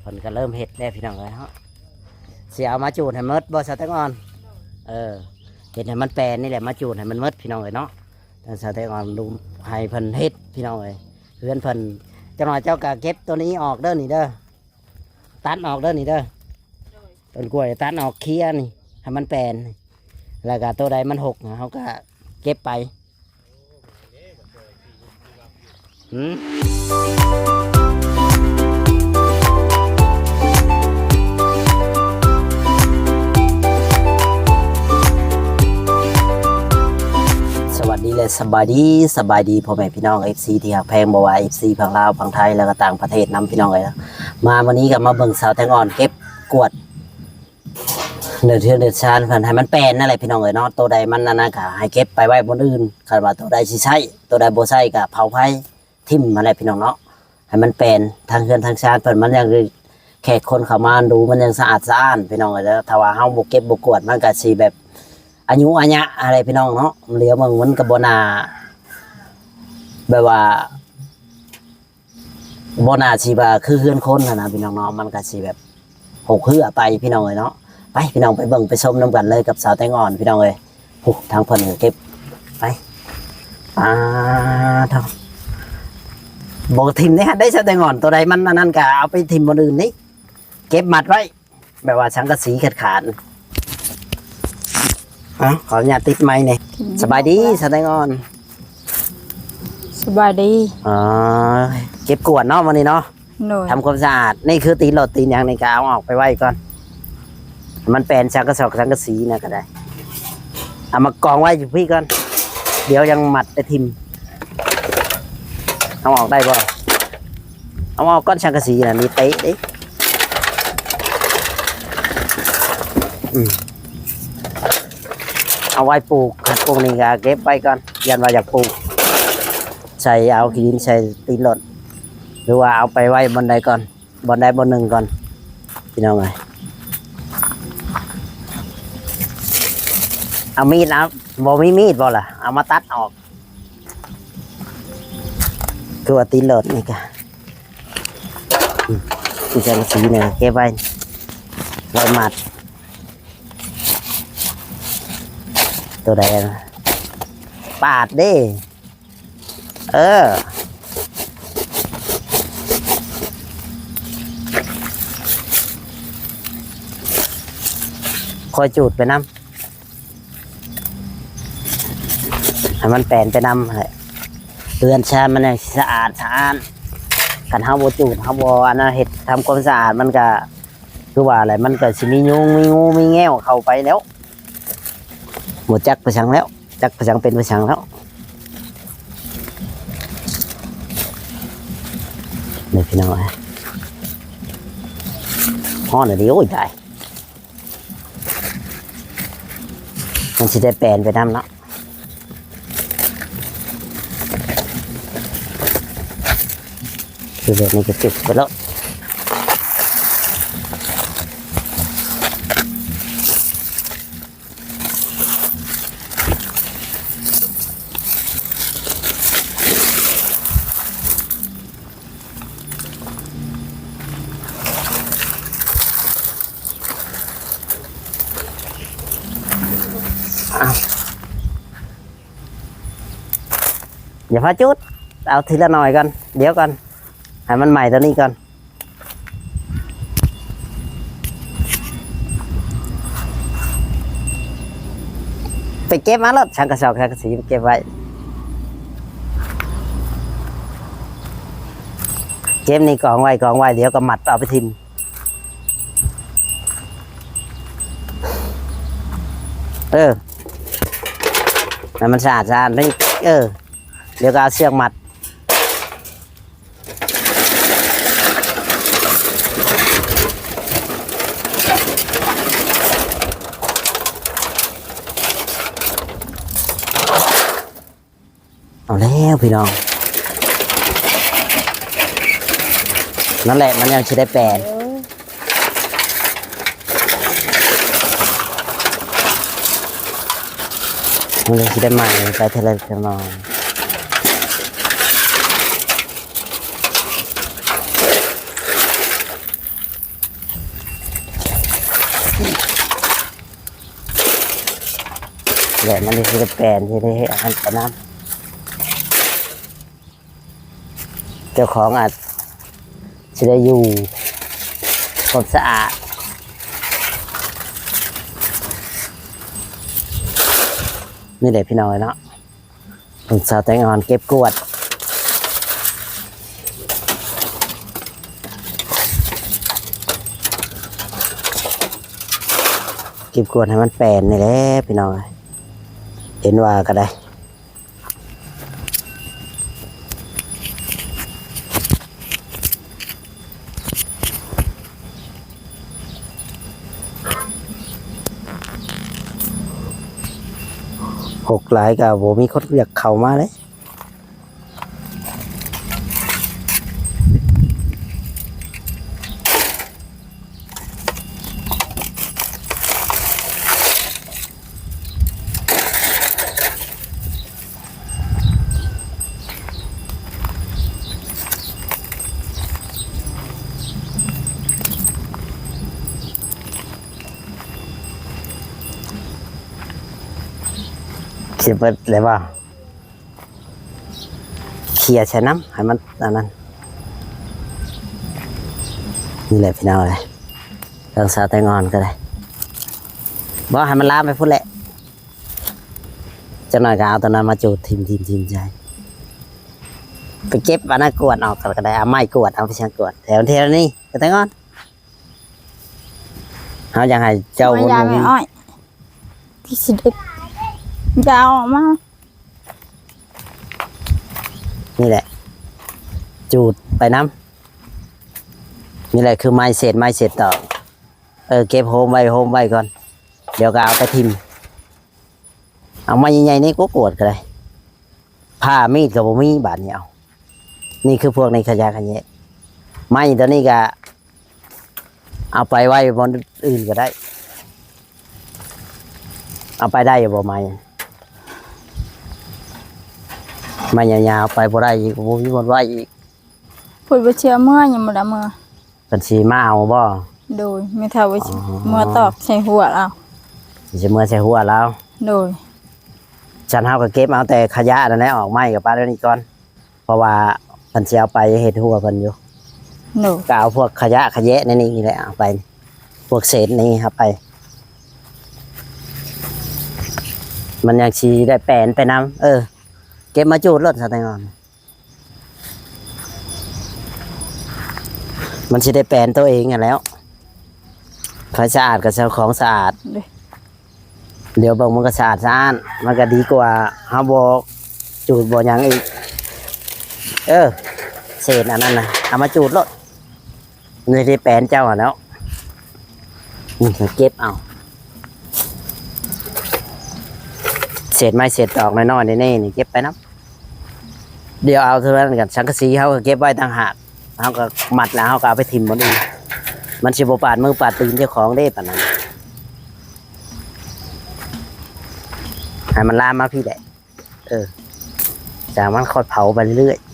พิ่นก็เริ่มเฮ็ดแล้วพี่น้องเอ้ยเฮาสิเอามาจูดให้หมดบ่ซะแตงอ่อนเฮ็ดให้มันแปลนนี่แหละมาจูดให้มันหมดพี่น้องเอ้ยเนาะแต่ซะแตงอ่อนดูให้เพิ่นเฮ็ดพี่น้องเอ้ยเพื่อนเพิ่นจังหวะเจ้าก็เก็บตัวนี้ออกเด้อนี่เด้อตัดออกเด้อนี่เด้อต้นกล้วยตัดออกเคลียร์นี่ให้มันแปลนแล้วก็ตัวใดมันหกเฮาก็เก็บไปสวัสดีเลยสบายดีพ่อแม่พี่น้อง FC ที่หักแพงบ่ว่า FC ฝั่งลาวฝั่งไทยแล้วก็ต่างประเทศนำพี่น้องเลยมาวันนี้ก็มาเบิ่งสาวแตงอ่อนเก็บกวดเดือดชานให้มันแปลนนั่นแหละพี่น้องเอ้ยเนาะตัวใดมันนั่นนะก็ให้เก็บไปไว้บนอื่นคาดว่าตัวใดสิใช้ตัวใดบ่ใช้ก็เผาไฟทิ่มมาแหละพี่น้องเนาะให้มันแปลนทางเฮือนทางชานเพิ่นมันยังแขกคนเข้ามาดูมันยังสะอาดสะอ้านพี่น้องเอ้ยแล้วถ้าว่าเฮาบ่เก็บบ่กวดมันก็สิแบบอายุอัญญะอะไรพี่น้องเนาะเหลียวมันก็บ่น่าแบบว่าบ่น่าสิว่าคือเฮือนคนนะพี่น้องเนาะมันก็สิแบบหกเหือไปพี่น้องเอ้ยเนาะไปพี่น้องไปเบิ่งไปชมน้ำกันเลยกับสาวแตงอ่อนพี่น้องเลยทางเพิ่นเก็บไปทองบอกทิมนี่ฮะได้สาวแตงอ่อนตัวใดมันนั่นก็เอาไปทิมบนอื่นนี่เก็บมัดไว้แบบว่าสังกะสีขาดขออนุญาตติดไม้เนี่ยสบายดีสาวแตงอ่อนสบายดีเก็บกวดเนาะวันนี้เนาะทำความสะอาดนี่คือตีนรถตีนอย่างในกาวออกไปไว้ก่อนมันแปลนสังกะสอกสังกะสีนะก็ได้เอามากองไว้อยู่พี่ก่อนเดี๋ยวยังหมัดไปทิมเอาออกได้บ่เอาออกก้อนสังกะสีนะมีเตะดิเอาไว้ปลูกปลูกนี่ก็เก็บไว้ก่อนยันว่าอยากปลูกใส่เอาขี้ดินใส่ตีนรถหรือว่าเอาไปไว้บนใดก่อนบนใดบนหนึ่งก่อนพี่น้องไงเอามีดนะบ่มีมีดบ่ล่ะเอามาตัดออกตัวตีนรถนี่ค่ะที่จะสีเนี่ยเก็บไว้หมัดตัวใดนะปาดดิคอยจูดไปน้ำให้มันแปลนไปน้ำเลยเรือนชานมันเนี่ยสะอาดกันเฮาบ่จูดเฮาบ่อันนั้นเฮ็ดทำความสะอาดมันก็คือว่าอะไรมันก็สิมียุงมีงูมีแง่วเข้าไปแล้วหมดจักประชังแล้วจักประชังเป็นประชังแล้วนี่พี่น้องฮ้อนเลยดิโอ้ยตายมันสิได้แปลนไปน้ำเนาะคือแบบนี้ก็จุดไปแล้วอย่าพาจุดเอาทีละหน่อยกันเดี๋ยวกันให้มันใหม่ตัวนี้ก่อนไปเก็บมาแล้วช่างกระสอบช่างกระสีเก็บไว้เก็บนี่กองไว้เดี๋ยวก็มัดเอาไปทิมให้มันสะอาดนี่เดี๋ยวก็เอาเชือกมัดเอาแล้วพี่น้องนั่นแหละมันยังจะได้แปลนมันยังจะได้ใหม่ไปเทเลกันนอน แดดมันนี่คือแปลนที่ได้อาหารไปน้ำเจ้าของอาจจะได้อยู่ความสะอาดนี่แหละพี่น้อยเนาะผมสาวแตงอ่อนเก็บกวดเก็บกวดให้มันแปลนนี่แหละพี่น้อยเห็นว่าก็ได้หกหลายกับโบมีคนอยากเข้ามาเลยเขียนไปเลยว่าเขี่ยใช้น้ำให้มันอันนั้นนี่แหละพี่น้องเลยเรื่องสาวแตงอ่อนก็ได้บอกให้มันลามไปพุ่นแหละจะหน่อยก็เอาตัวนั้นมาจูดทีมใจไปเก็บอันนั้นกวดออกก็ได้เอาไม้กวดเอาไปช่างกวดแถวนี้แตงอ่อนเขาอยากให้เจ้า ไม่ยายไม่อ้อยที่สิเด็กยาวออกมา นี่แหละจูดไปน้ำนี่แหละคือไม้เศษต่อเก็บโฮมไว้ก่อนเดี๋ยวก็เอาไปทิมเอามาใหญ่ๆนี่ก็กวดกันเลยผ้ามีดกับบ่มีบาดเนี่ยเอานี่คือพวกในขยะไม้ตัวนี้ก็เอาไปไว้บนอื่นก็ได้เอาไปได้อยู่บ่ไม้มายาวๆไปบ่ได้อีกบ่มีบนไว้อีก พูดไปเชื่อเมื่อยังบ่ได้เมื่อ เป็นสีมาเอาบ่ โดยไม่เท่าไปเมื่อตอกใส่หัวเรา สิเมื่อใส่หัวแล้ว โดย ฉันเฮาก็เก็บเอาแต่ขยะนั่นแหละออกไม้กับป้าเดี๋ยวนี้ก่อนเพราะว่าเพิ่นสิเอาไปเฮ็ดหัวเพิ่นอยู่ โดย ก็เอาพวกขยะในนี่แหละเอาไป พวกเศษนี่ครับไป มันยังสิได้แปลนไปนำเก็บมาจูดรถซะแต่งอนมันสิได้แปลนตัวเองอ่ะแล้วใครสะอาดก็เจ้าของสะอาด โดย เดี๋ยวบางมันก็สะอาดมันก็ดีกว่าเฮาบ่จูดบ่หยังอีกเศษอันนั้นนะเอามาจูดรถนี่ได้แปลนเจ้าอ่ะแล้วนี่เก็บเอาเศษไม้เศษตอกน้อยๆนี่เก็บไปนับเดี๋ยวเอาเท่านั้นกันสังกะสีเขาก็เก็บไว้ต่างหากเขาก็มัดแล้วเขาก็เอาไปทิ่มบนอื่นมันสิบ่ปาดมือปาดตีนเจ้าของได้ปานนั้นให้มันลามมาพี่แหละจากมันค่อยเผาไปเรื่อยๆ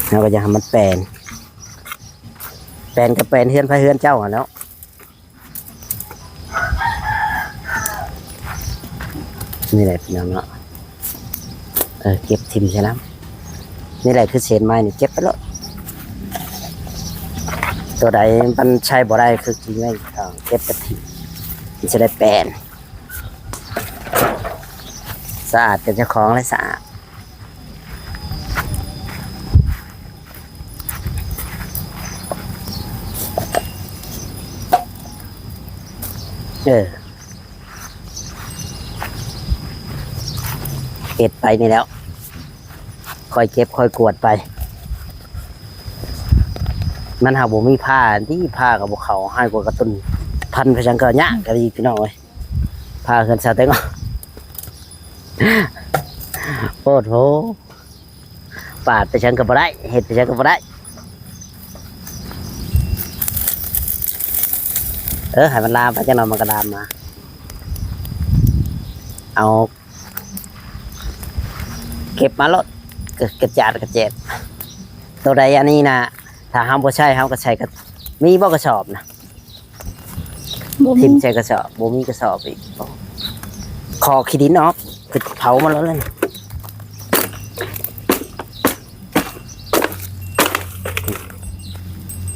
เราก็จะทำมันแปลนกับแปลนเฮือนพระเฮือนเจ้าอ่ะแล้วนี่แหละพี่น้องเนาะเก็บทิมใช่ไหมนี่แหละคือเศษไม้นี่เก็บไปแล้วตัวใดมันใช้บ่ได้คือกินไม่ต้องเก็บไปทิมมันจะได้แปลนสะอาดเป็นเจ้าของและสะอาดเก็บไปนี่แล้วค่อยเก็บค่อยกวดไปมันหาบ่มีผ้าที่ผ้ากับบ่เขาให้กว่ากระตุ้นพันไปจังเกินยะก็ดีพี่น้องเอ้ยผ้าเกินซาเต็งโอ้โหปาดไปจังก็บ่ได้เฮ็ดไปจังก็บ่ได้ให้มันลามไปจังหน่อยมันก็ลามมาเอาเก็บมาลดกระจาดกระเจ็ดตัวใดอันนี้นะถ้าห้ามบ่ใช่ห้ามก็ใช้ก็มีบ่กระสอบนะ บ่ ทิ มี มใส่กระสอบบ่มีกระสอบอีกคอขี้ดินออกคือเผามาแล้วเลย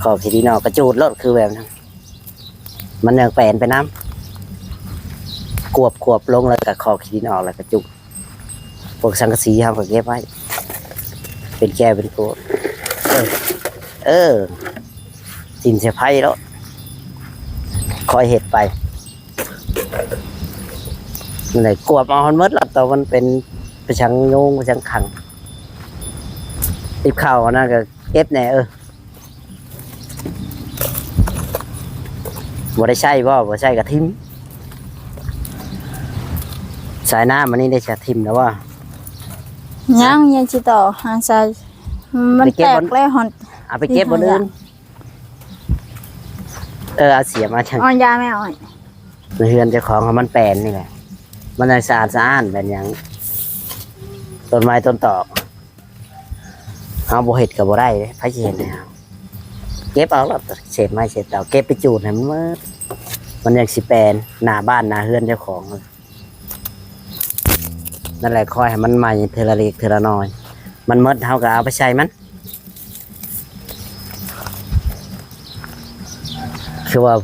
คอขี้ดินออกกระจูดรถคือแบบนั้นมันยังแปลนไปน้ำกวบลงแล้วก็คอขี้ดินออกแล้วกระจุกพวกสังกะสีครับก็เก็บไว้เป็นแก้วเป็นโกดเออทิมเสียไพ่แล้วคอยเห็ดไปนั่นแหละกวบเอาฮอนมดแล้วตัวมันเป็นประชังโยงประชังขังติบเข่านะก็เก็บแน่บ่ได้ใช่บ่ใช่กับทิมสายน้ำมันนี่ได้จะทิมแล้วว่า ยังสิต่อหาใส่มันแตกแล้วหอน เอาไปเก็บบนอื่นเอาเสียมาจัง อ่อนยาไม่อ่อน เฮือนเจ้าของมันแปลนนี่แหละมันสะอาดสะอ้านแบบอย่างต้นไม้ต้นตอกเอาบ่เห็ดกับบ่ได้เลยพระเห็นเลยครับเก็บเอาแล้วเศษไม้เศษเตาเก็บไปจูดให้มันยังสิแปลนหน้าบ้านหน้าเฮือนเจ้าของนั่นแหละคอยให้มันใหม่เทอละเล็กเทอละน้อยมันมดเท่ากับเอาไปใช้มันคือว่า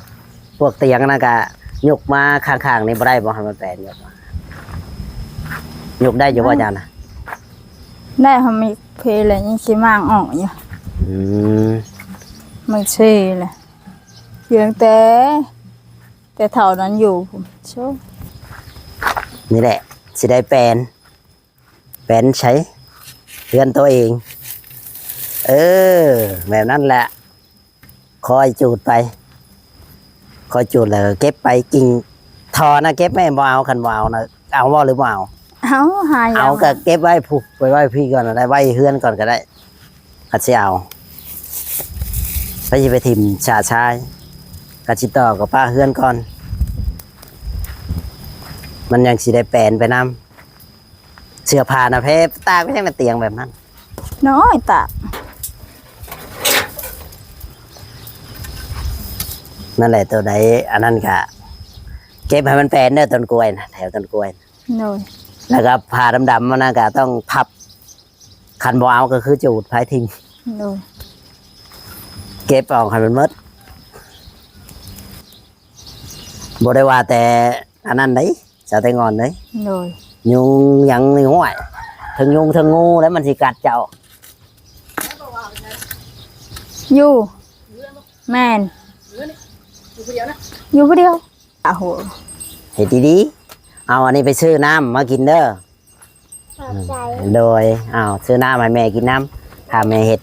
พวกเตียงนะกะยกมาข้างๆนี่บ่ได้บ่ให้มันแปลนยกได้อยู่ว่าอาจารย์นะ ได้ทำมีเพลเลยยังสิมางออกอยู่ อืม มันเช่เลยเพียงแต่เท่านั้นอยู่ผมโชว์ นี่แหละสิได้แปลนใช้เรือนตัวเอง แบบนั้นแหละคอยจูดไปคอยจูดแล้วก็เก็บไปกิ่งทอนะเก็บไม่บ่เอาคันบ่เอานะเอาบ่หรือบ่เอา เอาหาย เอาก็เก็บไว้ผูกไว้พี่ก่อนได้ไว้เฮือนก่อนก็ได้กัดสิเอาไปสิไปถิ่มชาชายกัดสิต่อกับป้าเฮือนก่อนมันยังสิได้แปลนไปนำเสื้อผ้านะเพฟตากไม่ใช่ในเตียงแบบนั้น น้อยตา นั่นแหละตัวไหนอันนั้นก็เก็บให้มันแปลนเด้อต้นกล้วยนะแถวต้นกล้วย หน่อย แล้วก็ผ้าดำๆมันนะก็ต้องพับคันบ่เอาก็คือจูดพายทิ้ง หน่อย เก็บออกให้มันหมดบ่ได้ว่าแต่อันนั้นไหนจะแต่งอนไหน หน่อย ยุงยังนี่ห้วยถึงยุงถึงงูแล้วมันสิกัดเจ้า อยู่แมนอยู่ผู้เดียวอ่ะโห เห็ดดีๆเอาอันนี้ไปซื้อน้ำมากินเด้อโดยซื้อน้ำให้แม่กินน้ำถ้าแม่เห็ด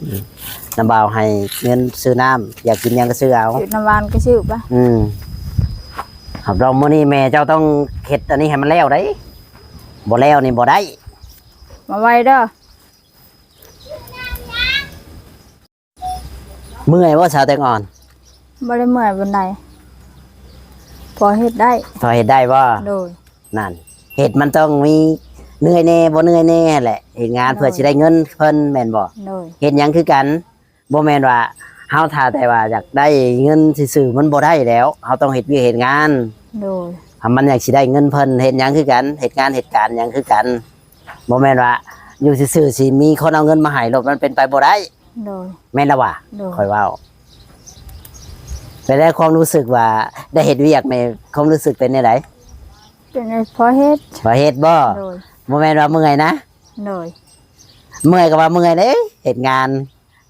น้ำเบาให้เงินซื้อน้ำอยากกินหยังก็ซื้อเอา อยู่น้ำวานก็ชื่อปะ ครับเรามื้อนี้แม่เจ้าต้องเห็ดอันนี้ให้มันแล้วได้บ่แล้วนี่บ่ได้ มาไว้เด้อ เมื่อยว่าสาวแตงอ่อน บ่ได้เมื่อยบนใดพอเฮ็ดได้ พอเห็ดได้ว่า โดย นั่นเห็ดมันต้องมีเหนื่อยแน่บ่เหนื่อยแน่แหละเห็ดงานเพื่อสิได้เงินเพิ่นแม่นบ่ โดย เห็ดหยังคือกันบ่แม่นว่าเฮาท่าแต่ว่าอยากได้เงินซื่อๆมันบ่ได้แล้วเฮาต้องเฮ็ดเวียกเฮ็ดงาน โดย ถ้ามันอยากสิได้เงินเพิ่นเฮ็ดหยังคือกันเฮ็ดงานเหตุการณ์หยังคือกันบ่แม่นว่าอยู่ซื่อๆสิมีคนเอาเงินมาให้รถมันเป็นไปบ่ได้ โดย แม่นละว่า โดย ค่อยเว้าไปได้ความรู้สึกว่าได้เฮ็ดเวียกในความรู้สึกเป็นจังได เป็นไงพอเฮ็ด บ่เฮ็ดบ่ โดย บ่แม่นว่าเมื่อยนะ โดย เมื่อยก็ว่าเมื่อยเด้เฮ็ดงาน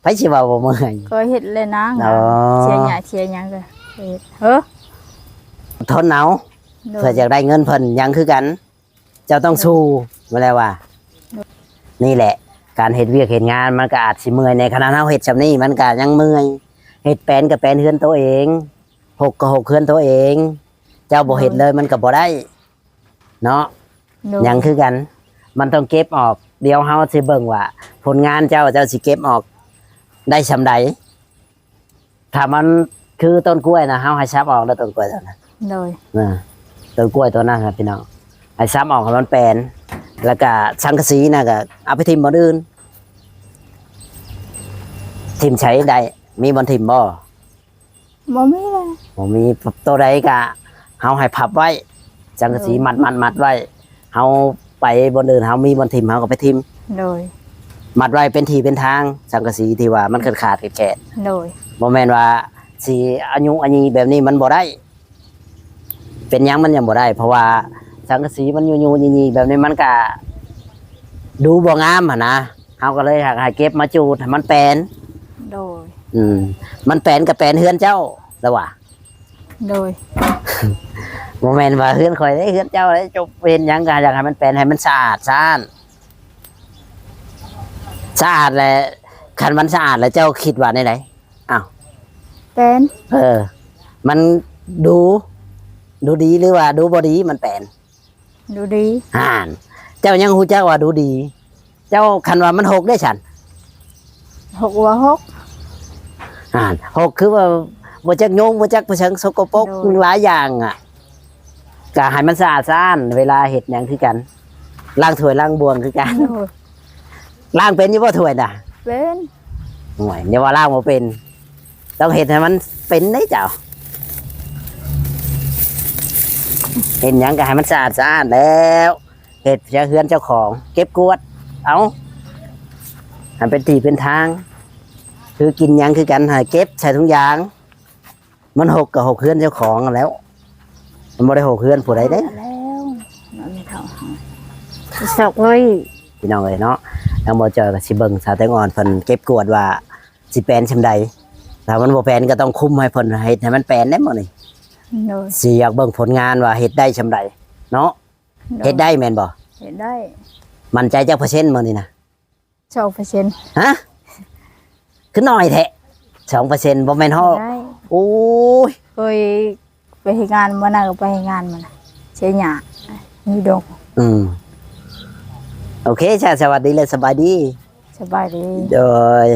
ไผสิว่าบ่เมื่อย ก็เฮ็ดเลยนะ อ๋อ เชียร์หยาเชียร์หยังก็เฮ็ดเฮ้อ ทนเอา โด เพื่อย จะได้เงินเพิ่นหยังคือกัน เจ้าต้องสู้มาแล้วว่า นี่แหละ การเฮ็ดเวียกเฮ็ดงานมันก็อาจสิเมื่อยในขณะเฮาเฮ็ดซำนี้มันก็ยังเมื่อยเฮ็ดแปลนก็แปลนเฮือนตัวเองหกก็หกเฮือนตัวเอง เจ้าบ่เฮ็ดเลยมันก็บ่ได้ เนาะ โดย หยังคือกัน มันต้องเก็บออก เดี๋ยวเฮาสิเบิ่งว่า ผลงานเจ้าสิเก็บออก ได้ซำใดถ้ามันคือต้นกล้วยนะเฮาให้ซับออกแล้วต้นกล้วยตัวนั้น โดย ต้นกล้วยตัวนั้นครับพี่น้องไอ้ซ้ำออกให้มันแปลนแล้วก็สังกะสีนะก็เอาไปทิมบอนอื่นทิมใช้ได้มีบอนทิมบ่ บ่มีเลย บ่มีตัวใดก็เฮาให้พับไว้จังกะสีมัดไว้เฮาไปบนอื่นเฮามีบนทิมเฮาก็ไปทิม โดย มัดไว้เป็นที่เป็นทางสังกะสีที่ว่ามันขาดแกะ โดย บ่แม่นว่าสิอายุอันนี้แบบนี้มันบ่ได้ เป็นหยังมันยังบ่ได้ เพราะว่าสังกะสีมันยูๆๆแบบนี้มันก็ดูบ่งามหั่นนะเฮาก็เลยอยากให้เก็บมาจูดให้มันแปลน โดย มันแปลนกับแปลนเฮือนเจ้าแล้วว่า โดย บ่แม่นว่าเฮือนข่อยได้เฮือนเจ้าได้จบเป็นหยังก็อยากให้มันแปลนให้มันสะอาดซ่านสะอาดแหละคันมันสะอาดแล้วเจ้าคิดว่าในไหนอ้าว เป็น มันดูดีหรือว่าดูบ่ดีมันแปลน ดูดี เจ้ายังฮู้จักว่าดูดี เจ้าคันว่ามันหกได้ฉัน 6ว่า6 หกคือว่าบ่จักโยงบ่จักประชังสกปรก โดย หลายอย่างอ่ะก็ให้มันสะอาดสะอ้านเวลาเฮ็ดหยังคือกันล้างถ้วยล้างบวงคือกัน โดย ล้างเป็นอยู่บ่ถ้วยน่ะ เป็น โอ้ยอย่าว่าล้างบ่เป็น ต้องเฮ็ดให้มันเป็นได้เจ้าเห็นหยังก็ให้มันสะอาดสะอ้านแล้วเฮ็ดจะเฮือนเจ้าของ เก็บกวาดเอาให้เป็นที่เป็นทาง คือกินหยังคือกันให้เก็บใส่ถุงยาง มันหกกับหกเฮือนเจ้าของแล้ว มันบ่ได้หกเฮือนผู้ใดเด้ แล้วมันไม่เท่าสอกเลย พี่น้องเอ้ยเนาะทางบ่เจอก็สิเบิ่งสาวแตงอ่อนเพิ่นเก็บกวาดว่าสิแปลนชำใดถ้ามันบ่แปลนก็ต้องคุมให้เพิ่นเฮ็ดให้มันแปลนได้หมดนี่ โดย สิอยากเบิ่งผลงานว่าเฮ็ดได้ชำใดเนาะเฮ็ดได้แม่นบ่ เห็นได้ มั่นใจจักเปอร์เซ็นต์มื้อนี่นะ 2% ฮะคือน้อยแท้ 2%บ่แม่นฮอด ได้ โอ้ย เคยไปเฮ็ดงานมาน่ะก็ไปเฮ็ดงานมาน่ะเสียหยามีดอก โอเคจ้าสวัสดีและสบายดี สบายดี โดย